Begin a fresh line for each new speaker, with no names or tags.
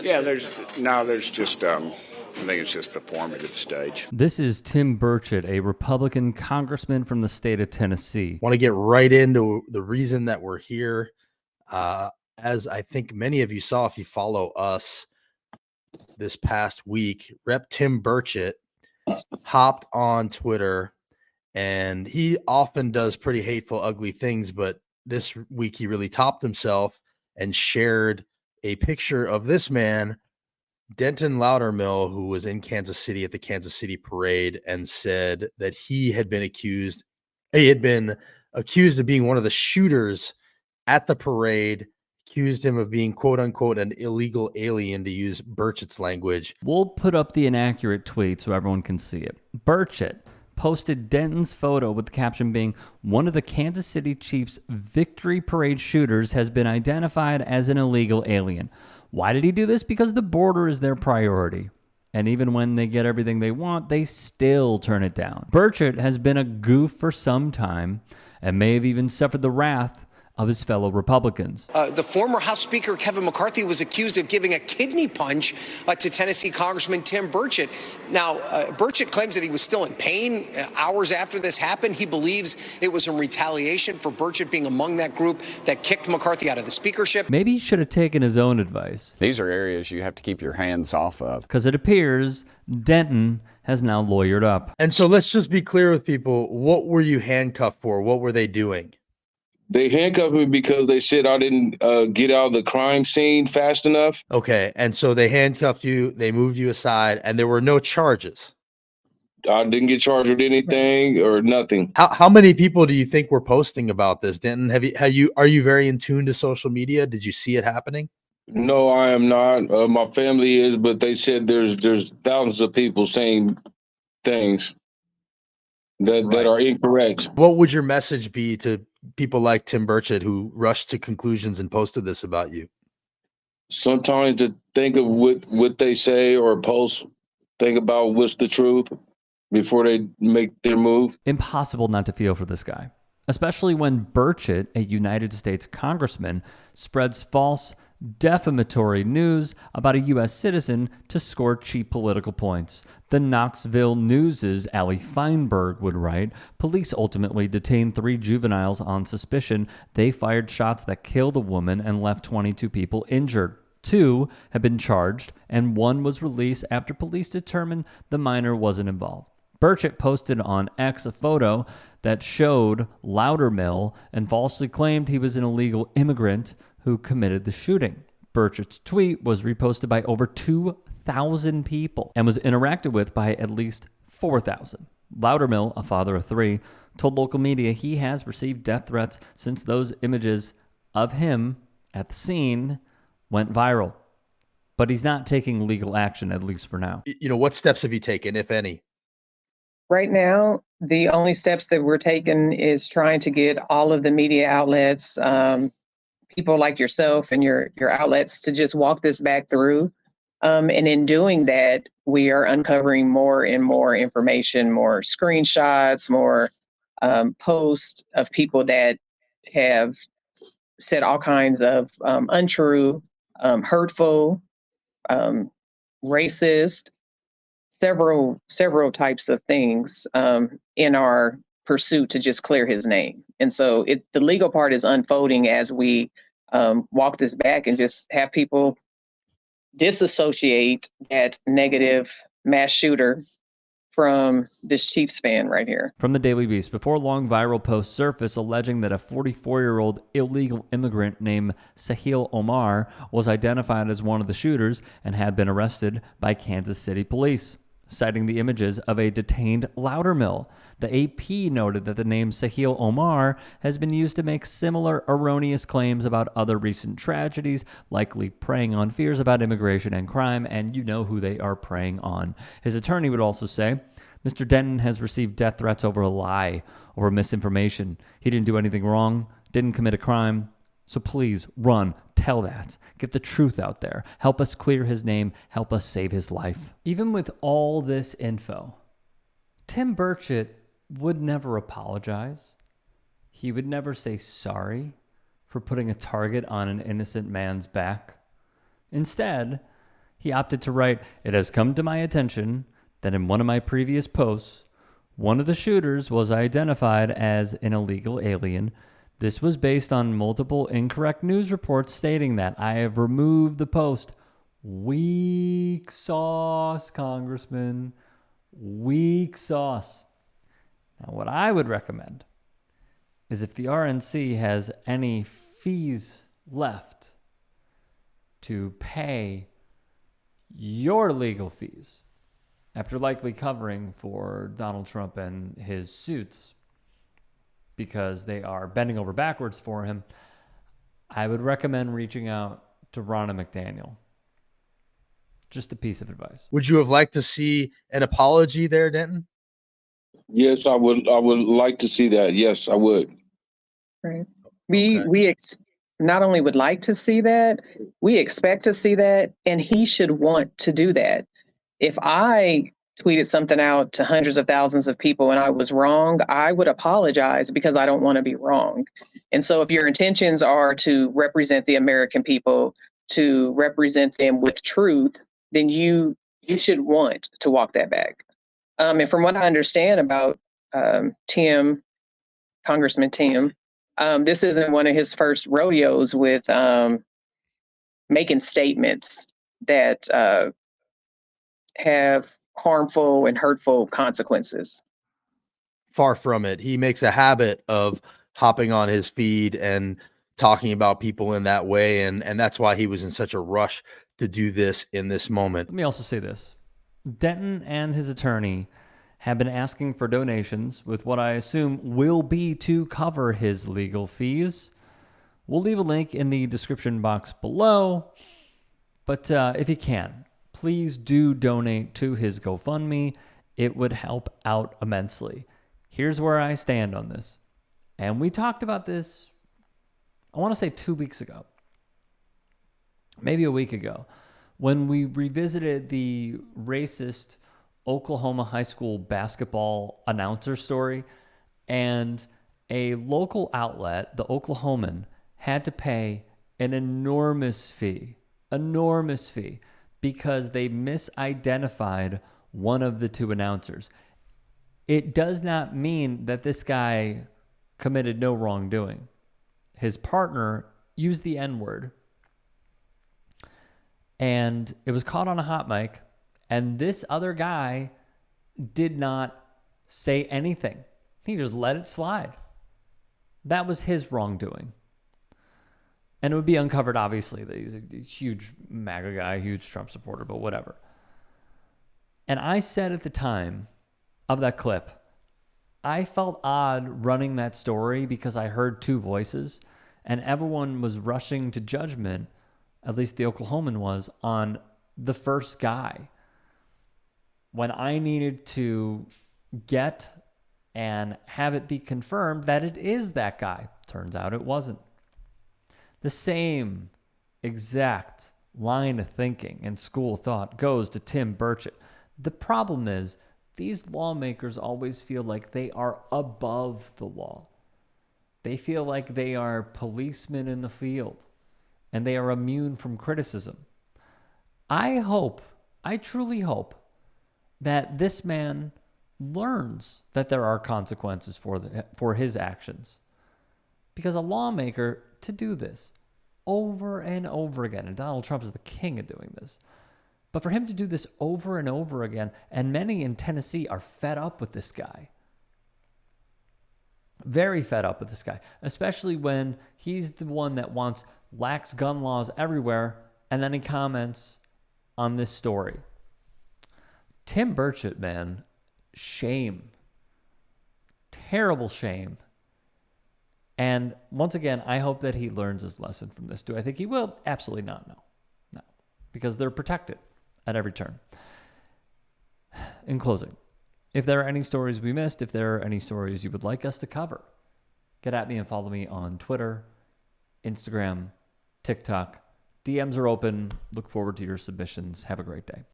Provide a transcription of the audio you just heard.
Yeah, there's just I think it's just the formative stage.
This is Tim Burchett, a Republican congressman from the state of Tennessee.
Want to get right into the reason that we're here. As I think many of you saw, if you follow us this past week, Rep. Tim Burchett hopped on Twitter, and he often does pretty hateful, ugly things, but this week he really topped himself and shared a picture of this man, Denton Loudermill, who was in Kansas City at the Kansas City parade, and said that he had been accused of being one of the shooters at the parade, accused him of being, quote unquote, an illegal alien, to use Burchett's language.
We'll put up the inaccurate tweet so everyone can see it. Burchett posted Denton's photo with the caption being, "One of the Kansas City Chiefs victory parade shooters has been identified as an illegal alien." Why did he do this? Because the border is their priority. And even when they get everything they want, they still turn it down. Burchett has been a goof for some time and may have even suffered the wrath of his fellow Republicans.
The former House Speaker Kevin McCarthy was accused of giving a kidney punch to Tennessee Congressman Tim Burchett. Now, Burchett claims that he was still in pain hours after this happened. He believes it was in retaliation for Burchett being among that group that kicked McCarthy out of the speakership.
Maybe he should have taken his own advice.
These are areas you have to keep your hands off of.
Because it appears Denton has now lawyered up.
And so let's just be clear with people. What were you handcuffed for? What were they doing?
They handcuffed me because they said I didn't get out of the crime scene fast enough.
Okay, and so they handcuffed you, they moved you aside, and there were no charges.
I didn't get charged with anything or nothing.
How many people do you think were posting about this, Denton? Are you very in tune to social media? Did you see it happening?
No, I am not. My family is, but they said there's thousands of people saying things that are incorrect.
What would your message be to people like Tim Burchett who rushed to conclusions and posted this about you?
Sometimes to think of what they say or post, think about what's the truth before they make their move.
Impossible not to feel for this guy, especially when Burchett, a United States congressman, spreads false, defamatory news about a U.S. citizen to score cheap political points. The Knoxville News' Allie Feinberg would write, police ultimately detained 3 juveniles on suspicion. They fired shots that killed a woman and left 22 people injured. 2 have been charged, and 1 was released after police determined the minor wasn't involved. Burchett posted on X a photo that showed Loudermill and falsely claimed he was an illegal immigrant who committed the shooting. Burchett's tweet was reposted by over 2,000 people and was interacted with by at least 4,000. Loudermill, a father of 3, told local media he has received death threats since those images of him at the scene went viral. But he's not taking legal action, at least for now.
What steps have you taken, if any?
Right now, the only steps that we're taking is trying to get all of the media outlets, people like yourself and your outlets, to just walk this back through. And in doing that, we are uncovering more and more information, more screenshots, more posts of people that have said all kinds of untrue, hurtful, racist, several types of things in our pursuit to just clear his name. And so the legal part is unfolding as we walk this back and just have people disassociate that negative mass shooter from this Chiefs fan right here.
From the Daily Beast, before long viral posts surfaced alleging that a 44-year-old illegal immigrant named Sahil Omar was identified as one of the shooters and had been arrested by Kansas City police, citing the images of a detained Loudermill. The AP noted that the name Sahil Omar has been used to make similar erroneous claims about other recent tragedies, likely preying on fears about immigration and crime, and you know who they are preying on. His attorney would also say, Mr. Denton has received death threats over a lie, over misinformation. He didn't do anything wrong, didn't commit a crime. So please run, tell that, get the truth out there, help us clear his name, help us save his life. Even with all this info, Tim Burchett would never apologize. He would never say sorry for putting a target on an innocent man's back. Instead, He opted to write, "It has come to my attention that in one of my previous posts, one of the shooters was identified as an illegal alien. This was based on multiple incorrect news reports stating that. I have removed the post." Weak sauce, Congressman. Weak sauce. Now, what I would recommend is if the RNC has any fees left to pay your legal fees, after likely covering for Donald Trump and his suits because they are bending over backwards for him, I would recommend reaching out to Ronna McDaniel. Just a piece of advice.
Would you have liked to see an apology there, Denton?
Yes, I would. I would like to see that. Yes, I would.
Right.
Okay.
We not only would like to see that, we expect to see that, and he should want to do that. If I tweeted something out to hundreds of thousands of people and I was wrong, I would apologize because I don't want to be wrong. And so if your intentions are to represent the American people, to represent them with truth, then you should want to walk that back. And from what I understand about Congressman Tim, this isn't one of his first rodeos with making statements that have harmful and hurtful consequences.
Far from it. He makes a habit of hopping on his feed and talking about people in that way. And that's why he was in such a rush to do this in this moment.
Let me also say this. Denton and his attorney have been asking for donations with what I assume will be to cover his legal fees. We'll leave a link in the description box below. But if you can, please do donate to his GoFundMe. It would help out immensely. Here's where I stand on this. And we talked about this, I want to say 2 weeks ago, maybe a week ago, when we revisited the racist Oklahoma high school basketball announcer story, and a local outlet, the Oklahoman, had to pay an enormous fee, because they misidentified one of the two announcers. It does not mean that this guy committed no wrongdoing. His partner used the N-word, and it was caught on a hot mic, and this other guy did not say anything. He just let it slide. That was his wrongdoing. And it would be uncovered, obviously, that he's a huge MAGA guy, huge Trump supporter, but whatever. And I said at the time of that clip, I felt odd running that story because I heard two voices and everyone was rushing to judgment, at least the Oklahoman was, on the first guy, when I needed to get and have it be confirmed that it is that guy. Turns out it wasn't. The same exact line of thinking and school of thought goes to Tim Burchett. The problem is these lawmakers always feel like they are above the law. They feel like they are policemen in the field and they are immune from criticism. I truly hope that this man learns that there are consequences for his actions. Because a lawmaker, to do this over and over again, and Donald Trump is the king of doing this, but for him to do this over and over again, and many in Tennessee are fed up with this guy. Very fed up with this guy, especially when he's the one that wants lax gun laws everywhere, and then he comments on this story. Tim Burchett, man, shame. Terrible shame. And once again, I hope that he learns his lesson from this. Do I think he will? Absolutely not. No. Because they're protected at every turn. In closing, if there are any stories we missed, if there are any stories you would like us to cover, get at me and follow me on Twitter, Instagram, TikTok. DMs are open. Look forward to your submissions. Have a great day.